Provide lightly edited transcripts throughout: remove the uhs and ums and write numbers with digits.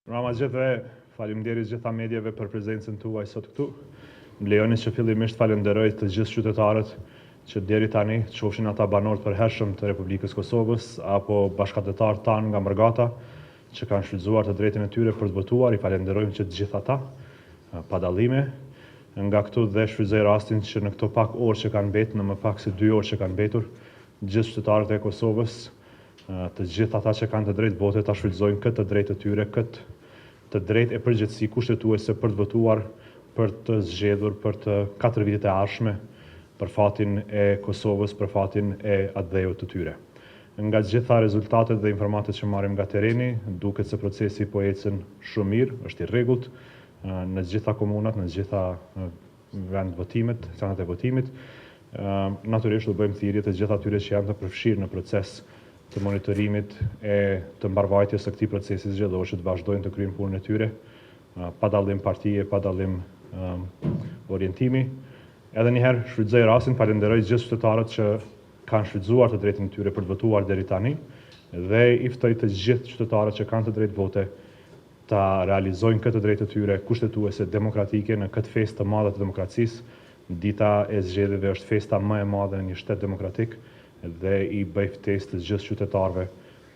Rama gjithve, faleminderit gjitha medjave për prezencën tuaj sot këtu. Më lejoni që fillimisht falenderoj të gjithë qytetarët që deri tani, qofshin ata banorët përhershëm të Republikës Kosovës apo bashkëdhetarët tanë nga Mërgata, që kanë shfrytzuar të drejtën e tyre për të votuar. I falenderojmë që të gjithë ata, pa dallime. Nga këtu dhe shfrytëzoj rastin që në këto pak orë që kanë mbetur, në më pak se 2 orë që kanë mbetur, gjithë qytetarët e Kosovës, të gjithë ata që kanë të drejtë vote ta shfrytëzojnë këtë drejtë të tyre, këtë të drejtë e përgjithësi kushtetuese për të votuar, për të zgjedhur për të 4 vitet e ardhshme për fatin e Kosovës, për fatin e atdhejut të tyre. Nga gjitha rezultatet dhe informatet që marrim nga tereni, duket se procesi po ecën shumë mirë, është i rregullt në gjitha komunat, në gjitha vend votimet, centrat e votimit. Natyrisht do bëjmë thirrje të gjitha atyre që janë të përfshirë në proces të monitorimit e të mbarvajtjes së këtij procesi zgjedhor që të vazhdojnë të kryejnë punën e tyre, pa dallim partie, pa dallim orientimi. Edhe një herë shfrytëzoj rastin, falenderoj gjithë qytetarët që kanë shfrytzuar të drejtën e tyre për të votuar deri tani dhe i ftoj të gjithë qytetarët që kanë të drejtë vote ta realizojnë këtë drejtë të tyre kushtetuese demokratike në këtë festë të madhe të demokracisë. Dita e zgjedhjeve është festa më e madhe në një shtet demokratik dhe i bëj ftesë të gjithë qytetarëve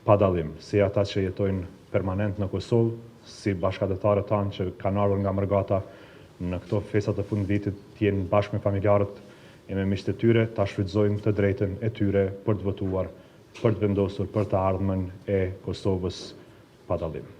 pa dallim, si ata që jetojnë permanent në Kosovë, si bashkëdhetarët tanë që kanë ardhur nga Mërgata në këto festa të fundvitit, të jenë bashkë me familjarët e me miqtë e tyre, ta shfrytëzojnë të drejtën e tyre për të votuar, për të vendosur për të ardhmen e Kosovës pa dallim.